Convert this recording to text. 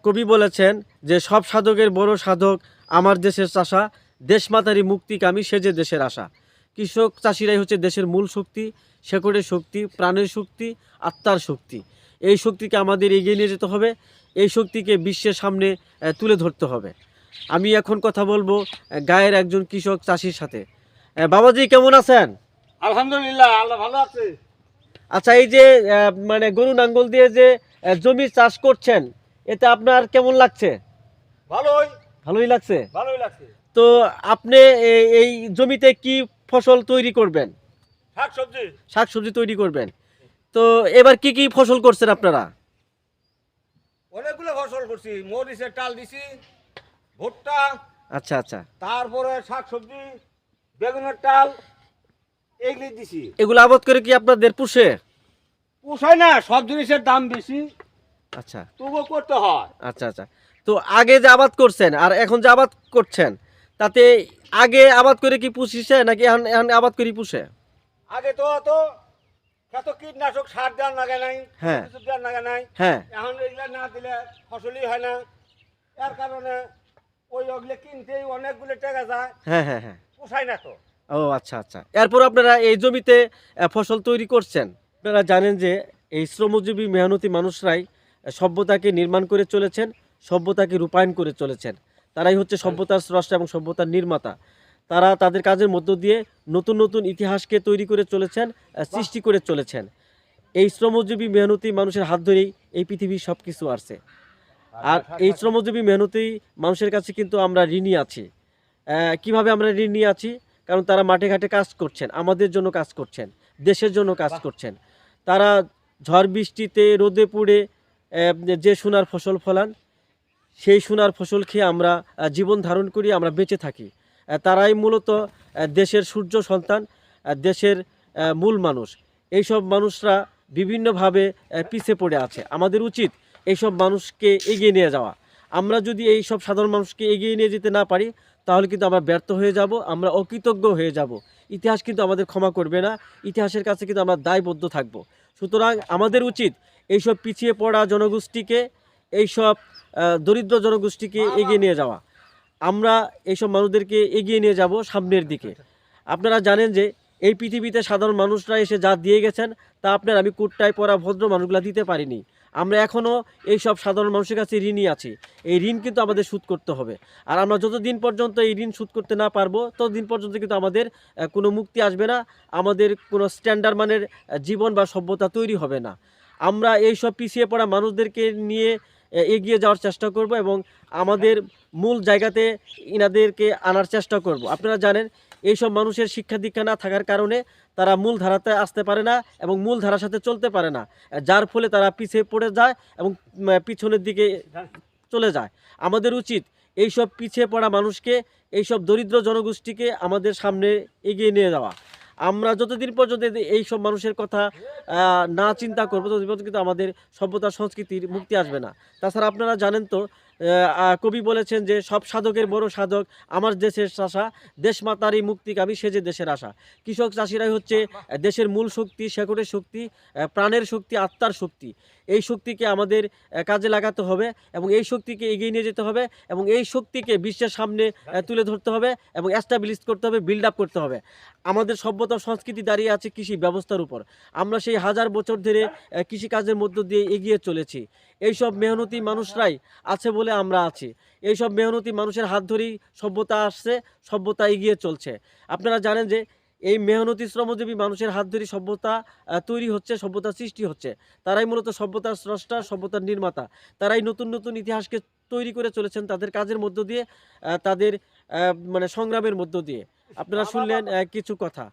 কবি বলেছেন যে সব সাধকের বড় সাধক আমার দেশের চাষা, দেশমাতারই মুক্তিকামী সেজে দেশের আশা। কৃষক চাষিরাই হচ্ছে দেশের মূল শক্তি, শেকড়ের শক্তি, প্রাণের শক্তি, আত্মার শক্তি। এই শক্তিকে আমাদের এগিয়ে নিয়ে যেতে হবে, এই শক্তিকে বিশ্বের সামনে তুলে ধরতে হবে। আমি এখন কথা বলবো গায়ের একজন কৃষক চাষির সাথে। বাবাজি কেমন আছেন? আলহামদুলিল্লাহ, আল্লাহ ভালো আছে। আচ্ছা, এই যে মানে গরু নাঙ্গল দিয়ে যে জমি চাষ করছেন, এতে আপনার কেমন লাগছে? ভালোই ভালোই লাগছে। ভালোই লাগছে। তো আপনি এই জমিতে কি ফসল তৈরি করবেন? শাকসবজি শাকসবজি তৈরি করবেন। তো এবার কি কি ফসল করছেন আপনারা? অনেকগুলো ফসল করছি, মরিচের টাল দিছি, ভুট্টা, আচ্ছা আচ্ছা, তারপরে শাকসবজি, বেগুনের টাল এগুলি দিছি। এগুলো আবাদ করে কি আপনাদের পুষে? পোষায় না, সব জিনিসের দাম বেশি, আচ্ছা তবুও করতে হয়। আচ্ছা আচ্ছা। তো আগে যে আবাদ করছেন আর এখন যে আবাদ করছেন, তাতে আগে আবাদ করে কি পুষিছে নাকি এখন এখন আবাদ করে পুষে? আগে তো কত কীটনাশক সার দেওয়ার লাগে নাই, হ্যাঁ। কিছু দেওয়ার লাগে নাই। হ্যাঁ এখন এগুলা না দিলে ফসলই হয় না। এর কারণে ওগুলো কিনতেই অনেকগুলো টাকা যায়, হ্যাঁ হ্যাঁ হ্যাঁ। পোষায় না তো। ও আচ্ছা আচ্ছা। এরপর আপনারা এই জমিতে ফসল তৈরি করছেন। আপনারা জানেন যে এই শ্রমজীবী মেহনতি মানুষরাই সভ্যতাকে নির্মাণ করে চলেছেন, সভ্যতাকে রূপায়ণ করে চলেছেন। তারাই হচ্ছে সভ্যতার স্রষ্টা এবং সভ্যতার নির্মাতা। তারা তাদের কাজের মধ্য দিয়ে নতুন নতুন ইতিহাসকে তৈরি করে চলেছেন, সৃষ্টি করে চলেছেন। এই শ্রমজীবী মেহনতি মানুষের হাত ধরেই এই পৃথিবীর সব কিছু আসছে। আর এই শ্রমজীবী মেহনতি মানুষের কাছে কিন্তু আমরা ঋণী আছি। কিভাবে আমরা ঋণী আছি? কারণ তারা মাঠে ঘাটে কাজ করছেন, আমাদের জন্য কাজ করছেন, দেশের জন্য কাজ করছেন। তারা ঝড় বৃষ্টিতে রোদে পুড়ে যে সোনার ফসল ফলান, সেই সোনার ফসল খেয়ে আমরা জীবন ধারণ করি, আমরা বেঁচে থাকি। তারাই মূলত দেশের সূর্য সন্তান, দেশের মূল মানুষ। এইসব মানুষরা বিভিন্নভাবে পিছিয়ে পড়ে আছে। আমাদের উচিত এইসব মানুষকে এগিয়ে নিয়ে যাওয়া। আমরা যদি এই সব সাধারণ মানুষকে এগিয়ে নিয়ে যেতে না পারি, তাহলে কিন্তু আমরা ব্যর্থ হয়ে যাব, আমরা অকৃতজ্ঞ হয়ে যাব। ইতিহাস কিন্তু আমাদের ক্ষমা করবে না, ইতিহাসের কাছে কিন্তু আমরা দায়বদ্ধ থাকব। সুতরাং আমাদের উচিত এইসব পিছিয়ে পড়া জনগোষ্ঠীকে, এইসব দরিদ্র জনগোষ্ঠীকে এগিয়ে নিয়ে যাওয়া। আমরা এইসব মানুষদেরকে এগিয়ে নিয়ে যাব সামনের দিকে। আপনারা জানেন যে এই পৃথিবীতে সাধারণ মানুষরা এসে যা দিয়ে গেছেন, তা আপনার আমি কুট্টায় পড়া ভদ্র মানুষগুলা দিতে পারিনি। আমরা এখনও এই সব সাধারণ মানুষের কাছে ঋণী আছি। এই ঋণ কিন্তু আমাদের শোধ করতে হবে। আর আমরা যতদিন পর্যন্ত এই ঋণ শোধ করতে না পারবো, ততদিন পর্যন্ত কিন্তু আমাদের কোনো মুক্তি আসবে না, আমাদের কোনো স্ট্যান্ডার্ড মানের জীবন বা সভ্যতা তৈরি হবে না। আমরা এই সব পিছিয়ে পড়া মানুষদেরকে নিয়ে এগিয়ে যাওয়ার চেষ্টা করব এবং আমাদের মূল জায়গাতে ইনাদেরকে আনার চেষ্টা করব। আপনারা জানেন এইসব মানুষের শিক্ষা দীক্ষা না থাকার কারণে তারা মূল ধারাতে আসতে পারে না এবং মূল ধারার সাথে চলতে পারে না, যার ফলে তারা পিছিয়ে পড়ে যায় এবং পিছনের দিকে চলে যায়। আমাদের উচিত এইসব পিছিয়ে পড়া মানুষকে, এইসব দরিদ্র জনগোষ্ঠীকে আমাদের সামনে এগিয়ে নিয়ে যাওয়া। আমরা যতদিন পর্যন্ত এইসব মানুষের কথা না চিন্তা করবো, ততদিন পর্যন্ত কিন্তু আমাদের সভ্যতা সংস্কৃতির মুক্তি আসবে না। তাছাড়া আপনারা জানেন তো, কবি বলেছেন যে সব সাধকের বড় সাধক আমার দেশের চাষা, দেশমাতারই মুক্তিকামী সেজে দেশের আশা। কৃষক চাষিরাই হচ্ছে দেশের মূল শক্তি, শেকড়ের শক্তি, প্রাণের শক্তি, আত্মার শক্তি। এই শক্তিকে আমাদের কাজে লাগাতে হবে এবং এই শক্তিকে এগিয়ে নিয়ে যেতে হবে এবং এই শক্তিকে বিশ্বের সামনে তুলে ধরতে হবে এবং এস্টাবলিশ করতে হবে, বিল্ড আপ করতে হবে। আমাদের সভ্যতা সংস্কৃতি দাঁড়িয়ে আছে কৃষি ব্যবস্থার উপর। আমরা সেই হাজার বছর ধরে কৃষিকাজের মধ্য দিয়ে এগিয়ে চলেছি। এইসব মেহনতি মানুষরাই আছে বলে আমরা আছি। এইসব মেহনতি মানুষের হাত ধরেই সভ্যতা আসছে, সভ্যতা এগিয়ে চলছে। আপনারা জানেন যে এই মেহনতি শ্রমজীবী মানুষের হাত ধরেই সভ্যতা তৈরি হচ্ছে, সভ্যতা সৃষ্টি হচ্ছে। তারাই মূলত সভ্যতার স্রষ্টা, সভ্যতার নির্মাতা। তারাই নতুন নতুন ইতিহাসকে তৈরি করে চলেছেন তাদের কাজের মধ্য দিয়ে, তাদের মানে সংগ্রামের মধ্য দিয়ে। আপনারা শুনলেন কিছু কথা।